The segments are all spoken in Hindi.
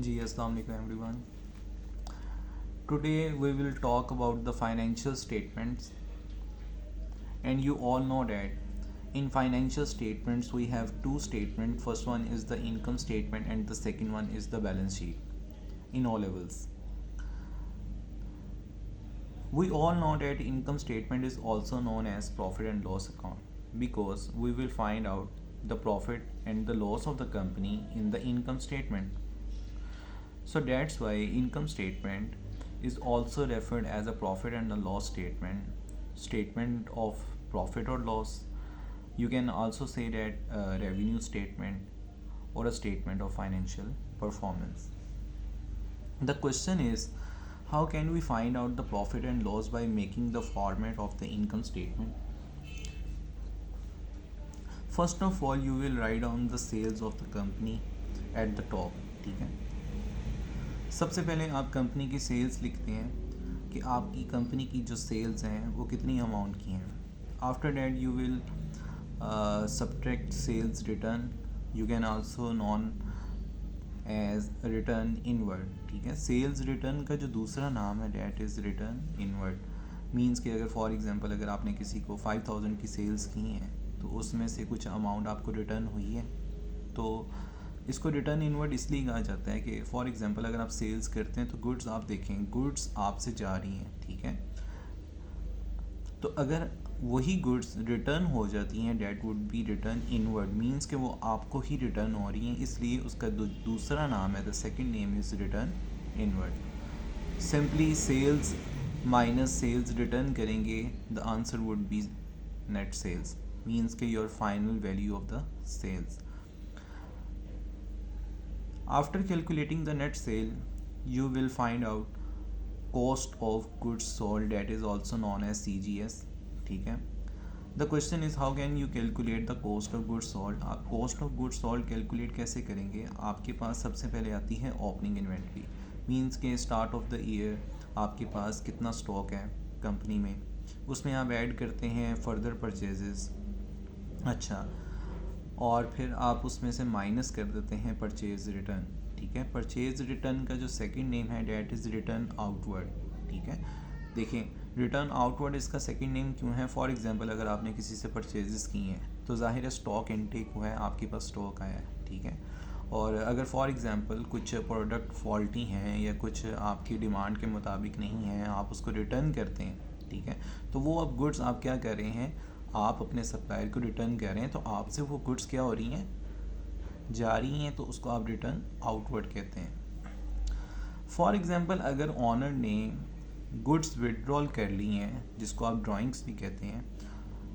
जी अस्सलाम वालेकुम everyone. Today we will talk about the financial statements, and you all know that in financial statements we have two statements. First one is the income statement and the second one is the balance sheet in all levels. We all know that income statement is also known as profit and loss account because we will find out the profit and the loss of the company in the income statement. So that's why income statement is also referred as a profit and a loss statement, statement of profit or loss. You can also say that revenue statement or a statement of financial performance. The question is, how can we find out the profit and loss by making the format of the income statement? First of all, you will write down the sales of the company at the top. ठीक है. सबसे पहले आप कंपनी की सेल्स लिखते हैं कि आपकी कंपनी की जो सेल्स हैं वो कितनी अमाउंट की हैं. After that you will subtract sales return. You can also known as return inward. ठीक है. सेल्स रिटर्न का जो दूसरा नाम है that is return inward. Means कि अगर फॉर एग्जांपल अगर आपने किसी को 5000 की सेल्स की हैं तो उसमें से कुछ अमाउंट आपको रिटर्न हुई है, तो इसको रिटर्न इनवर्ड इसलिए कहा जाता है कि फॉर एग्जांपल अगर आप सेल्स करते हैं तो गुड्स आप देखें, गुड्स आपसे जा रही हैं. ठीक है. तो अगर वही गुड्स रिटर्न हो जाती हैं that would B return inward. Means कि वो आपको ही रिटर्न हो रही हैं, इसलिए उसका दूसरा नाम है, the second name is return inward. Simply sales minus sales return करेंगे, the answer would be net sales. Means के your final value of the sales. After calculating the net sale, you will find out cost of goods sold, that is also known as CGS. ठीक है. The question is how can you calculate the cost of goods sold? आप cost of goods sold calculate कैसे करेंगे? आपके पास सबसे पहले आती है ओपनिंग इन्वेंट्री. मीन्स के स्टार्ट ऑफ द ईयर आपके पास कितना स्टॉक है कंपनी में, उसमें आप ऐड करते हैं फर्दर परचेजेस. अच्छा, और फिर आप उसमें से माइनस कर देते हैं परचेज रिटर्न. ठीक है. परचेज रिटर्न का जो सेकंड नेम है डैट इज़ रिटर्न आउटवर्ड. ठीक है. देखिए, रिटर्न आउटवर्ड इसका सेकंड नेम क्यों है? फॉर एग्जांपल अगर आपने किसी से परचेजेस की हैं तो ज़ाहिर है स्टॉक इनटेक हुआ है, आपके पास स्टॉक आया है. ठीक है. और अगर फॉर एग्जांपल कुछ प्रोडक्ट फॉल्टी हैं या कुछ आपकी डिमांड के मुताबिक नहीं है, आप उसको रिटर्न करते हैं. ठीक है. तो वो अब गुड्स आप क्या कर रहे हैं, आप अपने सप्लायर को रिटर्न कर रहे हैं, तो आपसे वो गुड्स क्या हो रही हैं, जा रही हैं, तो उसको आप रिटर्न आउटवर्ड कहते हैं. फॉर एग्जांपल अगर ऑनर ने गुड्स विड्रॉल कर ली हैं, जिसको आप ड्राइंग्स भी कहते हैं,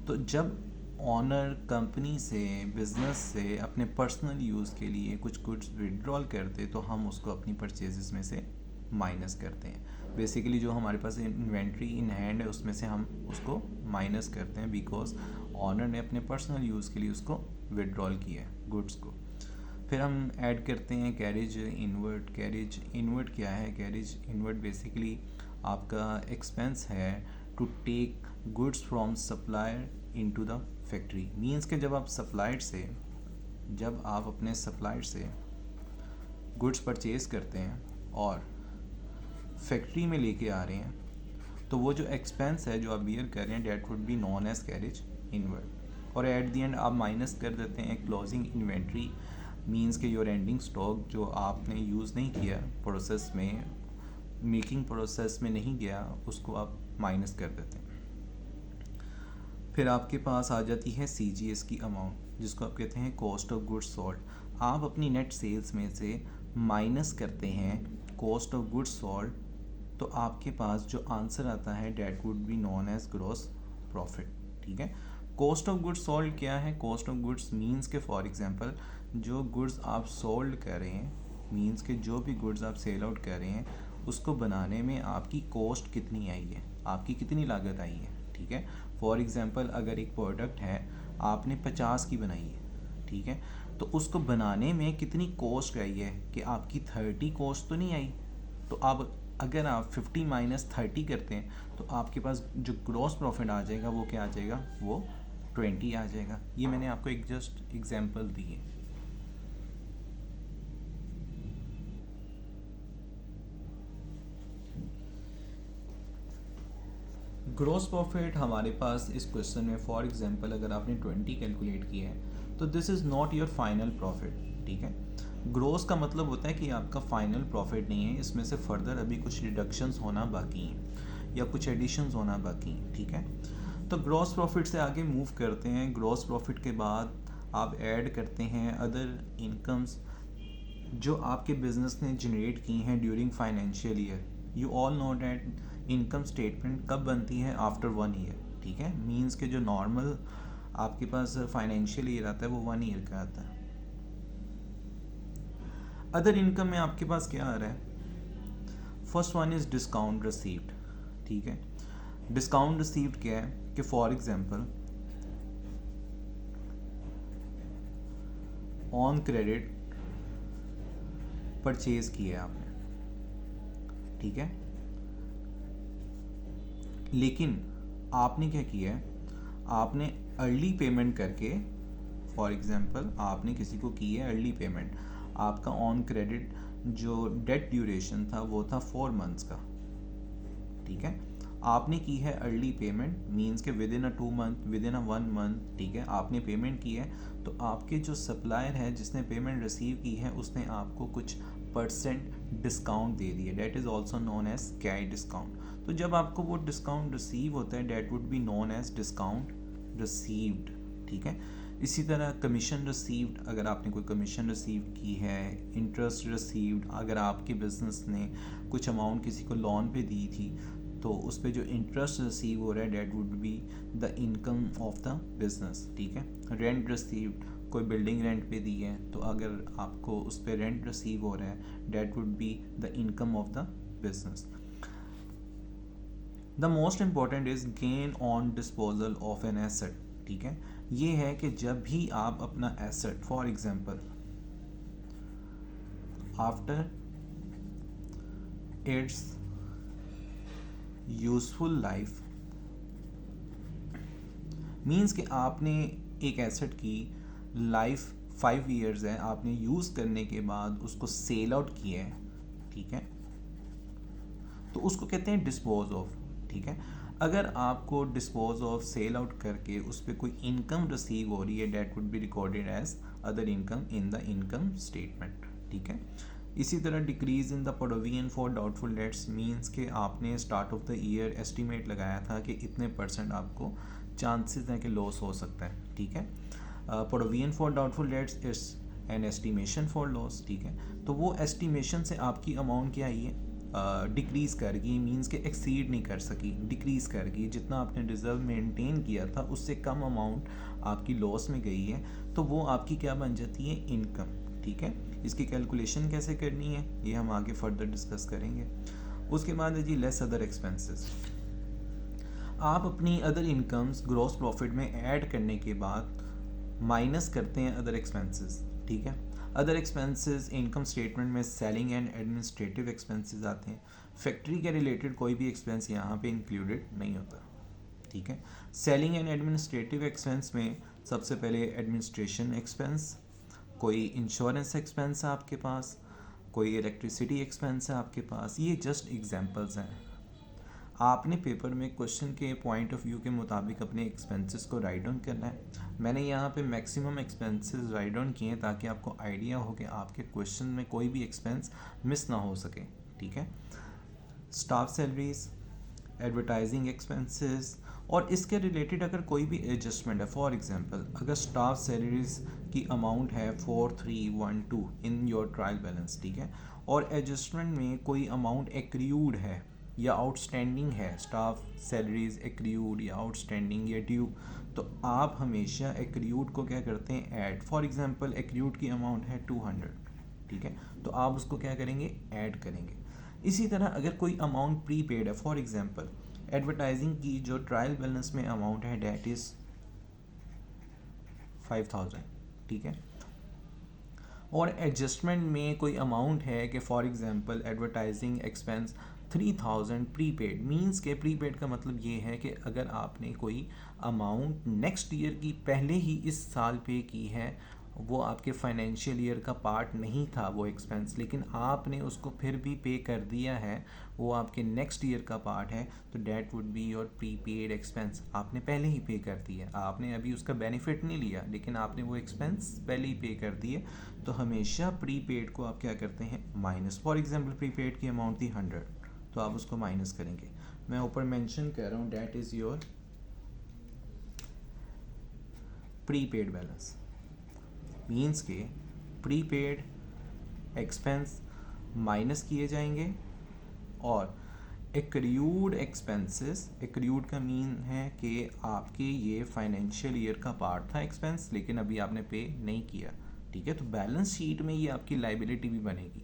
तो जब ऑनर कंपनी से बिज़नेस से अपने पर्सनल यूज़ के लिए कुछ गुड्स विड्रॉल करते तो हम उसको अपनी परचेजेस में से माइनस करते हैं. बेसिकली जो हमारे पास इन्वेंट्री इन हैंड है उसमें से हम उसको माइनस करते हैं बिकॉज ऑनर ने अपने पर्सनल यूज़ के लिए उसको विड्रॉल किया है गुड्स को. फिर हम ऐड करते हैं कैरेज इनवर्ड. कैरेज इनवर्ड क्या है? कैरेज इनवर्ड बेसिकली आपका एक्सपेंस है to take goods from supplier into the factory. Means के जब आप अपने सप्लायर से गुड्स परचेज़ करते हैं और फैक्ट्री में लेके आ रहे हैं, तो वो जो एक्सपेंस है जो आप बियर कर रहे हैं that would be known as carriage inward. और एट दी एंड आप माइनस कर देते हैं क्लोजिंग इन्वेंट्री. मीन्स के योर एंडिंग स्टॉक जो आपने यूज़ नहीं किया प्रोसेस में, मेकिंग प्रोसेस में नहीं गया, उसको आप माइनस कर देते हैं. फिर आपके पास आ जाती है CGS की अमाउंट, जिसको आप कहते हैं कॉस्ट ऑफ गुड्स सोल्ड. आप अपनी नेट सेल्स में से माइनस करते हैं कॉस्ट ऑफ गुड्स सोल्ड, तो आपके पास जो आंसर आता है that would be known as gross profit. ठीक है. कॉस्ट ऑफ गुड्स सोल्ड क्या है? कॉस्ट ऑफ गुड्स मीन्स के फॉर एग्जांपल जो गुड्स आप सोल्ड कर रहे हैं, मीन्स के जो भी गुड्स आप सेल आउट कर रहे हैं उसको बनाने में आपकी कॉस्ट कितनी आई है, आपकी कितनी लागत आई है. ठीक है. फॉर एग्जांपल अगर एक प्रोडक्ट है आपने 50 की बनाई है, ठीक है, तो उसको बनाने में कितनी कॉस्ट आई है कि आपकी 30 कॉस्ट तो नहीं आई. तो अब अगर आप 50 माइनस 30 करते हैं तो आपके पास जो ग्रॉस प्रॉफिट आ जाएगा वो क्या आ जाएगा, वो 20 आ जाएगा. ये मैंने आपको एक जस्ट एग्जांपल दी है. ग्रॉस प्रॉफिट हमारे पास इस क्वेश्चन में फॉर एग्जांपल अगर आपने 20 कैलकुलेट किया है तो this is not your final profit, ठीक है। ग्रॉस का मतलब होता है कि आपका फाइनल प्रॉफिट नहीं है, इसमें से फर्दर अभी कुछ डिडक्शंस होना बाकी हैं या कुछ एडिशंस होना बाकी हैं, ठीक है। तो ग्रॉस प्रॉफिट से आगे मूव करते हैं। ग्रॉस प्रॉफिट के बाद आप ऐड करते हैं अदर इनकम्स जो आपके बिजनेस ने जनरेट की हैं during financial year. You all know that income statement कब बनती है? आफ्टर 1 ईयर, ठीक है। मींस के जो नॉर्मल आपके पास फाइनेंशियल ईयर आता है वो 1 ईयर का आता है। अदर इनकम में आपके पास क्या आ रहा है? First one is discount received, ठीक है। डिस्काउंट रिसीव्ड क्या है कि for example on credit purchase किया आपने, ठीक है। लेकिन आपने क्या किया है? आपने अर्ली पेमेंट करके, फॉर एग्जांपल आपने किसी को की है अर्ली पेमेंट, आपका ऑन क्रेडिट जो डेट ड्यूरेशन था वो था 4 मंथ्स का, ठीक है। आपने की है अर्ली पेमेंट, मींस के with in a 2 month, with in a 1 month, ठीक है, आपने पेमेंट की है। तो आपके जो सप्लायर है जिसने पेमेंट रिसीव की है उसने आपको कुछ परसेंट डिस्काउंट दे दिया, that is also known as cash discount. तो जब आपको वो डिस्काउंट रिसीव होता है date would be known as discount received, ठीक है। इसी तरह कमीशन रिसीव्ड, अगर आपने कोई कमीशन रिसीव की है, इंटरेस्ट रिसीव्ड, अगर आपके बिजनेस ने कुछ अमाउंट किसी को लोन पे दी थी तो उस पर जो इंटरेस्ट रिसीव हो रहा है date would be the income of the business, ठीक है। रेंट रिसीव्ड, कोई बिल्डिंग रेंट पे दी है तो अगर आपको उस पर रेंट रिसीव हो रहा है date would be the income of the business. The most important is gain on disposal of an asset, ठीक है। ये है कि जब भी आप अपना asset, for example after its useful life, means कि आपने एक एसेट की लाइफ 5 ईयर्स है, आपने यूज़ करने के बाद उसको सेल आउट किया है, ठीक है, तो उसको कहते हैं डिस्पोज ऑफ, ठीक है। अगर आपको डिस्पोज ऑफ सेल आउट करके उस पर कोई इनकम रिसीव हो रही है date would be recorded as other income in the income statement, ठीक है। इसी तरह decrease in the provision for doubtful debts, means के आपने start of the year estimate लगाया था कि इतने % आपको चांसेस हैं कि लॉस हो सकता है, ठीक है। Provision for doubtful dates is an estimation for loss, ठीक है। तो वो एस्टिमेशन से आपकी अमाउंट क्या आई है? डिक्रीज़ कर गई, मीन्स के एक्सीड नहीं कर सकी, डिक्रीज़ कर गई, जितना आपने रिजर्व मेंटेन किया था उससे कम अमाउंट आपकी लॉस में गई है, तो वो आपकी क्या बन जाती है? इनकम, ठीक है। इसकी कैलकुलेशन कैसे करनी है ये हम आगे फर्दर डिस्कस करेंगे। उसके बाद है जी लेस अदर एक्सपेंसेस। आप अपनी अदर इनकम्स ग्रॉस प्रॉफिट में ऐड करने के बाद माइनस करते हैं अदर एक्सपेंसेस, ठीक है। अदर एक्सपेंसेस इनकम स्टेटमेंट में सेलिंग एंड एडमिनिस्ट्रेटिव एक्सपेंसेस आते हैं। फैक्ट्री के रिलेटेड कोई भी एक्सपेंस यहाँ पे इंक्लूडेड नहीं होता, ठीक है। सेलिंग एंड एडमिनिस्ट्रेटिव एक्सपेंस में सबसे पहले एडमिनिस्ट्रेशन एक्सपेंस, कोई इंश्योरेंस एक्सपेंस है आपके पास, कोई इलेक्ट्रिसिटी एक्सपेंस है आपके पास, ये जस्ट एग्जांपल्स हैं। आपने पेपर में क्वेश्चन के पॉइंट ऑफ व्यू के मुताबिक अपने एक्सपेंसेस को राइट डाउन करना है। मैंने यहाँ पे मैक्सिमम एक्सपेंसेस राइट डाउन किए हैं ताकि आपको आइडिया हो कि आपके क्वेश्चन में कोई भी एक्सपेंस मिस ना हो सके, ठीक है। स्टाफ सैलरीज, एडवर्टाइजिंग एक्सपेंसेस और इसके रिलेटेड अगर कोई भी एडजस्टमेंट है, फॉर एग्जांपल अगर स्टाफ सैलरीज की अमाउंट है 4312 इन योर ट्रायल बैलेंस, ठीक है, और एडजस्टमेंट में कोई अमाउंट एक्रियूड है या आउटस्टैंडिंग है, स्टाफ सैलरीज एक्रियूड या आउटस्टैंडिंग या ड्यू, तो आप हमेशा एक्रियूड को क्या करते हैं? ऐड। फॉर एग्जांपल एक्रियूड की अमाउंट है 200, ठीक है, तो आप उसको क्या करेंगे? ऐड करेंगे। इसी तरह अगर कोई अमाउंट प्री पेड है, फॉर एग्जांपल एडवर्टाइजिंग की जो ट्रायल बैलेंस में अमाउंट है डेट इज़ 5000, ठीक है, और एडजस्टमेंट में कोई अमाउंट है कि for example advertising expense 3000 prepaid, means के प्रीपेड का मतलब ये है कि अगर आपने कोई अमाउंट नेक्स्ट ईयर की पहले ही इस साल पे की है वो आपके फाइनेंशियल ईयर का पार्ट नहीं था वो एक्सपेंस, लेकिन आपने उसको फिर भी पे कर दिया है, वो आपके नेक्स्ट ईयर का पार्ट है, तो that would be your prepaid expense. आपने पहले ही पे कर दिया, आपने अभी उसका बेनिफिट नहीं लिया, लेकिन आपने वो एक्सपेंस पहले ही पे कर दिए। तो हमेशा प्रीपेड को आप क्या करते हैं, माइनस। फॉर एग्जाम्पल प्रीपेड की अमाउंट थी 100, तो आप उसको माइनस करेंगे। मैं ऊपर मेंशन कर रहा हूँ that is your prepaid balance. Means के प्रीपेड एक्सपेंस माइनस किए जाएंगे और एक्रूड एक्सपेंसेस, एक्रूड का मीन है कि आपके ये फाइनेंशियल ईयर का पार्ट था एक्सपेंस, लेकिन अभी आपने पे नहीं किया, ठीक है। तो बैलेंस शीट में ये आपकी लाइबिलिटी भी बनेगी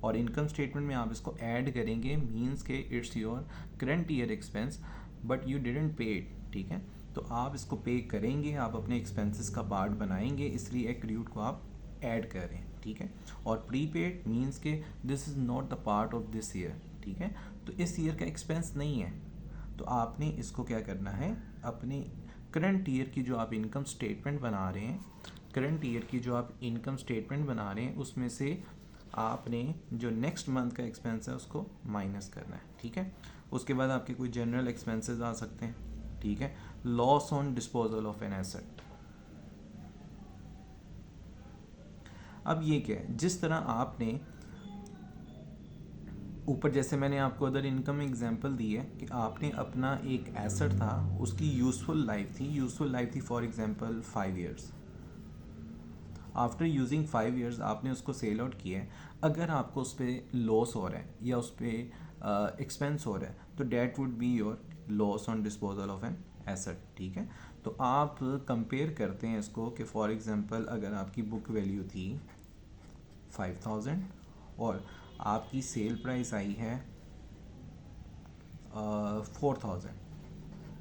और इनकम स्टेटमेंट में आप इसको ऐड करेंगे। मीन्स के it's your current year expense but you didn't पे इट, ठीक है। तो आप इसको पे करेंगे, आप अपने एक्सपेंसेस का पार्ट बनाएंगे, इसलिए एक्रूड को आप ऐड करें, ठीक है। और प्रीपेड मीन्स के this is not the part of this year, ठीक है। तो इस ईयर का एक्सपेंस नहीं है, तो आपने इसको क्या करना है, अपने करंट ईयर की जो आप इनकम स्टेटमेंट बना रहे हैं, करंट ईयर की जो आप इनकम स्टेटमेंट बना रहे हैं, उसमें से आपने जो नेक्स्ट मंथ का एक्सपेंस है उसको माइनस करना है, ठीक है। उसके बाद आपके कोई जनरल एक्सपेंसेस आ सकते हैं, ठीक है। Loss on disposal of an asset. अब ये क्या है, जिस तरह आपने ऊपर जैसे मैंने आपको अदर इनकम एग्जांपल दी है कि आपने अपना एक एसेट था, उसकी यूज़फुल लाइफ थी for example 5 years. After using 5 years आपने उसको सेल आउट किया है। अगर आपको उस पर लॉस हो रहा है या उस पर एक्सपेंस हो रहा है, तो that would be your loss on disposal of an asset, ठीक है। तो आप कंपेयर करते हैं इसको कि फॉर एग्जांपल अगर आपकी बुक वैल्यू थी 5000 और आपकी सेल प्राइस आई है 4000,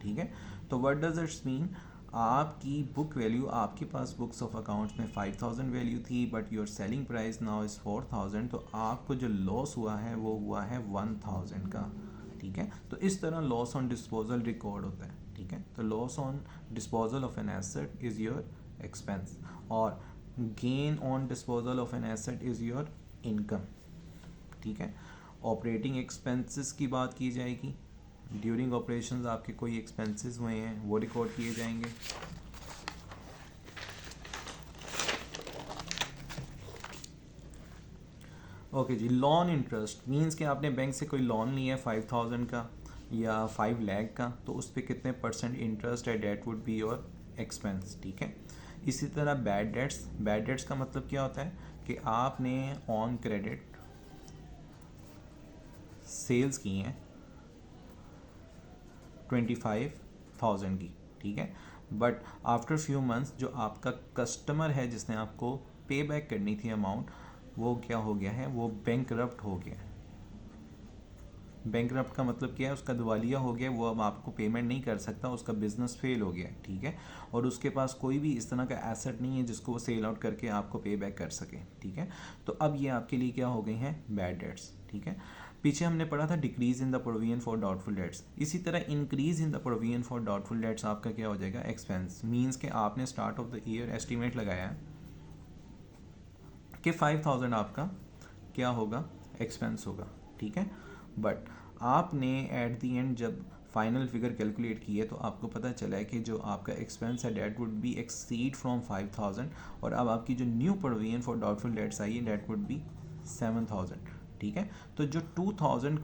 ठीक है। तो व्हाट डज इट्स मीन, आपकी बुक वैल्यू, आपके पास बुक्स ऑफ अकाउंट्स में 5000 वैल्यू थी but your selling price now is 4000, तो आपको जो लॉस हुआ है वो हुआ है 1000 का, ठीक है। तो इस तरह लॉस ऑन डिस्पोजल रिकॉर्ड होता है, ठीक है। तो loss on disposal of an asset is your expense और gain on disposal of an asset is your income, ठीक है। ऑपरेटिंग एक्सपेंसेस की बात की जाएगी, ड्यूरिंग ऑपरेशंस आपके कोई एक्सपेंसेस हुए हैं वो रिकॉर्ड किए जाएंगे। ओके जी, लोन इंटरेस्ट मींस कि आपने बैंक से कोई लोन लिया है 5000 का या 5 लाख का, तो उस पर कितने % इंटरेस्ट है, date would be your expense, ठीक है। इसी तरह बैड डेट्स का मतलब क्या होता है कि आपने ऑन क्रेडिट सेल्स की हैं 25,000 की, ठीक है। बट आफ्टर फ्यू मंथ्स जो आपका कस्टमर है जिसने आपको पे बैक करनी थी अमाउंट, वो क्या हो गया है, वो बैंकरप्ट हो गया है। बैंकरप्ट का मतलब क्या है, उसका दिवालिया हो गया, वो अब आपको पेमेंट नहीं कर सकता, उसका बिजनेस फेल हो गया, ठीक है। और उसके पास कोई भी इस तरह का एसेट नहीं है जिसको वो सेल आउट करके आपको पे बैक कर सके, ठीक है। तो अब ये आपके लिए क्या हो गई हैं, बैड डेट्स, ठीक है। पीछे हमने पढ़ा था decrease in the provision for doubtful dates, इसी तरह increase in the provision for doubtful dates आपका क्या हो जाएगा, एक्सपेंस। मीन्स कि आपने start of the year estimate लगाया है कि 5000 आपका क्या होगा, एक्सपेंस होगा, ठीक है। बट आपने एट द एंड जब फाइनल फिगर कैलकुलेट किए तो आपको पता चला है कि जो आपका एक्सपेंस है date would be exceed from 5000, और अब आपकी जो new provision for doubtful debts I है डेट वुड बी 7000, ठीक है। तो जो 2000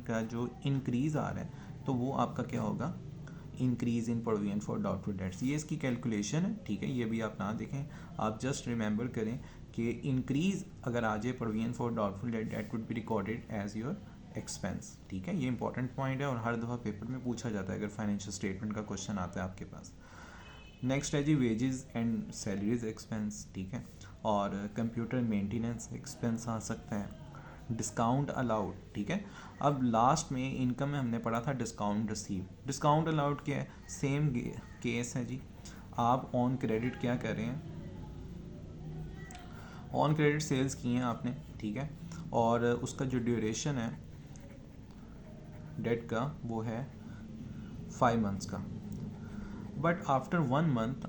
का जो इंक्रीज़ आ रहा है, तो वो आपका क्या होगा, increase in provision for doubtful dates. ये इसकी कैलकुलेशन है, ठीक है। ये भी आप ना देखें, आप जस्ट रिमेंबर करें कि इंक्रीज अगर आ जाए provision for doubtful debt, that would be recorded as your expense, ठीक है। ये इंपॉर्टेंट पॉइंट है और हर दफ़ा पेपर में पूछा जाता है अगर फाइनेंशियल स्टेटमेंट का क्वेश्चन आता है आपके पास। नेक्स्ट है जी वेजेस एंड सैलरीज एक्सपेंस, ठीक है। और कंप्यूटर मेंटेनेंस एक्सपेंस आ सकता है, डिस्काउंट अलाउड, ठीक है। अब लास्ट में इनकम में हमने पढ़ा था डिस्काउंट रिसीव। डिस्काउंट अलाउड क्या है, सेम केस है जी। आप ऑन क्रेडिट क्या कर रहे हैं, ऑन क्रेडिट सेल्स की हैं आपने, ठीक है। और उसका जो ड्यूरेशन है डेट का वो है 5 मंथ्स का। बट आफ्टर 1 मंथ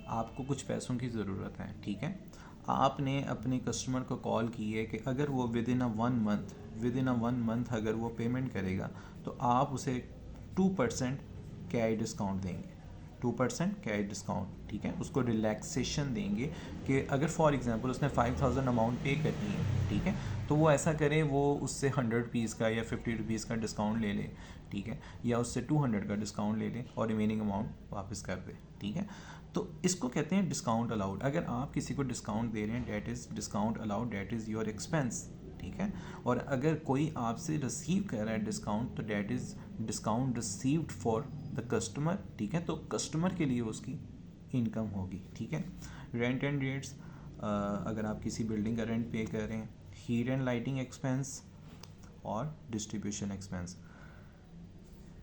आपको कुछ पैसों की ज़रूरत है, ठीक है, आपने अपने कस्टमर को कॉल की है कि अगर वो with in a one month अगर वो पेमेंट करेगा तो आप उसे 2% कैश डिस्काउंट देंगे, 2% कैश डिस्काउंट, ठीक है, उसको रिलैक्सेशन देंगे कि अगर फॉर एग्जांपल उसने 5000 अमाउंट पे करनी है, ठीक है, तो वो ऐसा करे, वो उससे 100 रुपीज़ का या 50 रुपीज़ का डिस्काउंट ले ले, ठीक है, या उससे 200 का डिस्काउंट ले ले और रिमेनिंग अमाउंट वापस कर दे, ठीक है। तो इसको कहते हैं डिस्काउंट अलाउड। अगर आप किसी को डिस्काउंट दे रहे हैं, that is discount allowed, that is your expense, ठीक है। और अगर कोई आपसे रिसीव कर रहा है डिस्काउंट तो that is discount received for the customer, ठीक है, तो कस्टमर के लिए उसकी इनकम होगी, ठीक है। रेंट एंड रेट्स, अगर आप किसी बिल्डिंग का रेंट पे कर रहे हैं, हीट एंड लाइटिंग एक्सपेंस और distribution expense.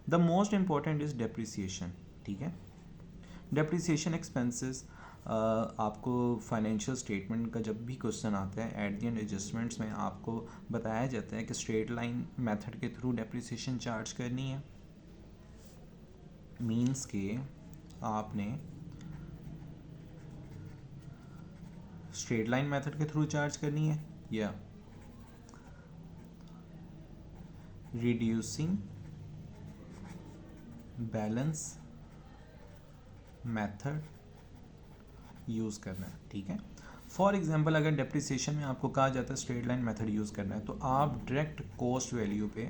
The most important is depreciation, ठीक है। डेप्रिसिएशन एक्सपेंसेस आपको फाइनेंशियल स्टेटमेंट का जब भी क्वेश्चन आता है एट द एंड एडजस्टमेंट्स में आपको बताया जाता है कि स्ट्रेट लाइन मेथड के थ्रू डेप्रिसिएशन चार्ज करनी है, मींस के आपने स्ट्रेट लाइन मेथड के थ्रू चार्ज करनी है या रिड्यूसिंग बैलेंस मेथड यूज़ करना है, ठीक है। फॉर एग्जांपल अगर डेप्रिसिएशन में आपको कहा जाता है स्ट्रेट लाइन मेथड यूज़ करना है तो आप डायरेक्ट कॉस्ट वैल्यू पे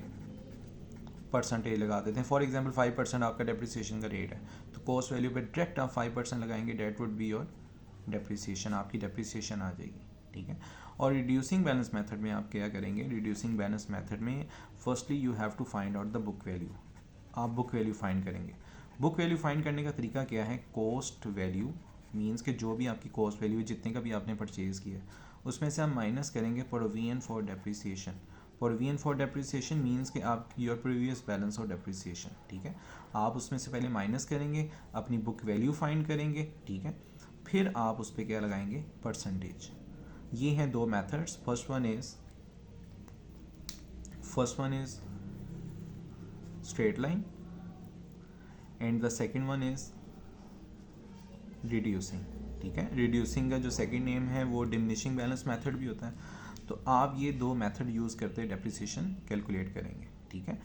परसेंटेज लगा देते हैं। फॉर एग्जांपल 5% आपका डेप्रिसिएशन का रेट है तो कॉस्ट वैल्यू पे डायरेक्ट आप 5% लगाएंगे, that would be your depreciation, आपकी डेप्रिसिएशन आ जाएगी, ठीक है। और रिड्यूसिंग बैलेंस मेथड में आप क्या करेंगे, रिड्यूसिंग बैलेंस मेथड में firstly you have to find out the book value, आप बुक वैल्यू फाइंड करेंगे। बुक वैल्यू फाइंड करने का तरीका क्या है, कॉस्ट वैल्यू मीन्स कि जो भी आपकी कॉस्ट वैल्यू जितने का भी आपने परचेज़ किया उसमें से आप माइनस करेंगे provision for depreciation. Provision for depreciation means कि आप your previous balance of depreciation, ठीक है, आप उसमें से पहले माइनस करेंगे, अपनी बुक वैल्यू फाइंड करेंगे, ठीक है, फिर आप उस पर क्या लगाएंगे, परसेंटेज। ये हैं दो methods, first one is straight line and the second one is reducing, ठीक है। रिड्यूसिंग का जो सेकंड नेम है वो डिमिनिशिंग बैलेंस मेथड भी होता है। तो आप ये दो मेथड यूज़ करते डेप्रिसिएशन कैलकुलेट करेंगे, ठीक है।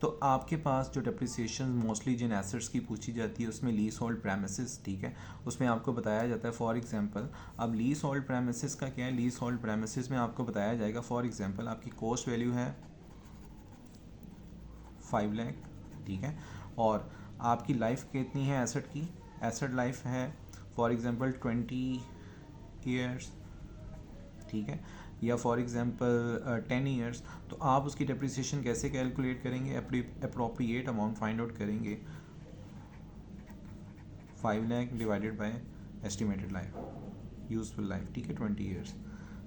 तो आपके पास जो डेप्रिसिएशन मोस्टली जिन एसेट्स की पूछी जाती है उसमें लीज होल्ड प्रेमिसेस, ठीक है, उसमें आपको बताया जाता है फॉर एग्जांपल, अब लीज होल्ड प्रेमिसेस का क्या है, लीज होल्ड प्रेमिसेस में आपको बताया जाएगा फॉर एग्जांपल आपकी कॉस्ट वैल्यू है 5 लाख, ठीक है, और आपकी लाइफ कितनी है एसेट की, एसेट लाइफ है फॉर एग्जांपल 20 ईयर्स, ठीक है, या फॉर एग्जांपल 10 ईयर्स। तो आप उसकी डेप्रिसिएशन कैसे कैलकुलेट करेंगे, अप्रोप्रिएट अमाउंट फाइंड आउट करेंगे, 5 lakh divided by estimated life, useful life, ठीक है, 20 ईयर्स,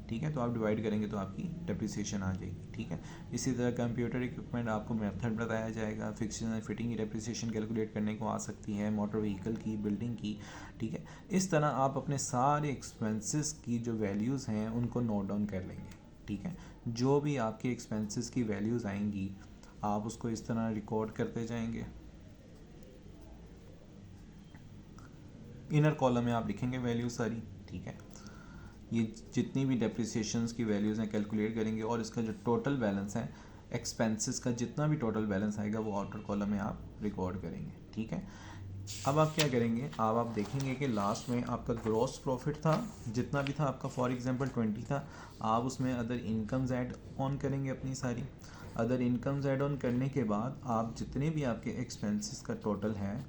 ठीक है, तो आप डिवाइड करेंगे तो आपकी डेप्रिसिएशन आ जाएगी, ठीक है। इसी तरह कंप्यूटर इक्विपमेंट आपको मेथड बताया जाएगा, फिक्सिंग एंड फिटिंग की डेप्रिसिएशन कैलकुलेट करने को आ सकती है, मोटर व्हीकल की, बिल्डिंग की, ठीक है। इस तरह आप अपने सारे एक्सपेंसेस की जो वैल्यूज़ हैं उनको नोट डाउन कर लेंगे, ठीक है। जो भी आपके एक्सपेंसेस की वैल्यूज़ आएंगी आप उसको इस तरह रिकॉर्ड करते जाएंगे। इनर कॉलम में आप लिखेंगे वैल्यू सारी, ठीक है, ये जितनी भी डेप्रिसिएशंस की वैल्यूज़ हैं कैलकुलेट करेंगे और इसका जो टोटल बैलेंस है एक्सपेंसेस का जितना भी टोटल बैलेंस आएगा वो आउटर कॉलम में आप रिकॉर्ड करेंगे, ठीक है। अब आप क्या करेंगे, अब आप देखेंगे कि लास्ट में आपका ग्रॉस प्रॉफिट था जितना भी था आपका, फॉर एग्जांपल 20 था, आप उसमें अदर इनकम्स ऐड ऑन करेंगे अपनी सारी। अदर इनकम्स ऐड ऑन करने के बाद आप जितने भी आपके एक्सपेंसेस का टोटल है,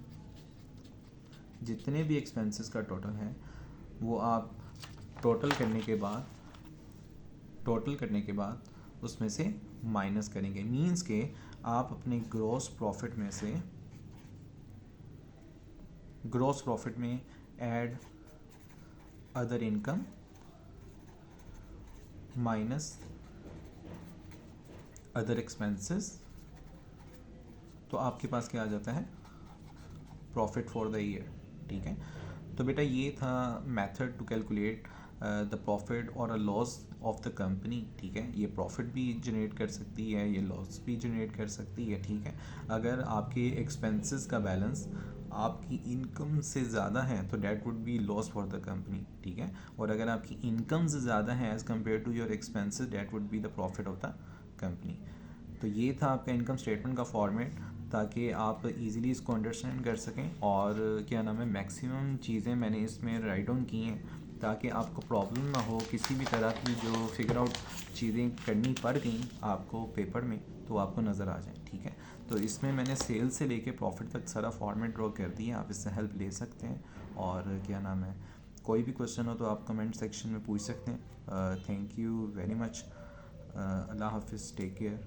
जितने भी एक्सपेंसेस का टोटल है वो आप टोटल करने बाद उसमें से माइनस करेंगे, मींस के आप अपने ग्रॉस प्रॉफिट में add other income minus other expenses, तो आपके पास क्या आ जाता है, प्रॉफिट फॉर द ईयर, ठीक है। तो बेटा ये था method to calculate the profit और a loss of the company, ठीक है। ये प्रॉफिट भी जनरेट कर सकती है, ये लॉस भी जनरेट कर सकती है, ठीक है, अगर आपके एक्सपेंसेस का बैलेंस आपकी इनकम से ज़्यादा है तो that would be loss for the company, ठीक है। और अगर आपकी इनकम से ज़्यादा है as compare to your expenses, that would be the profit of the company. तो ये था आपका इनकम स्टेटमेंट का फॉर्मेट, ताकि आप इजीली इसको अंडरस्टैंड कर सकें। और क्या नाम है, मैक्सिमम चीज़ें मैंने इसमें राइट डाउन की हैं ताकि आपको प्रॉब्लम ना हो किसी भी तरह की, जो फिगर आउट चीज़ें करनी पड़ गई आपको पेपर में तो आपको नज़र आ जाए, ठीक है। तो इसमें मैंने सेल से लेके प्रॉफिट तक सारा फॉर्मेट ड्रॉ कर दिया, आप इससे हेल्प ले सकते हैं। और क्या नाम है, कोई भी क्वेश्चन हो तो आप कमेंट सेक्शन में पूछ सकते हैं। Thank you very much. अल्लाह हाफिज़, टेक केयर।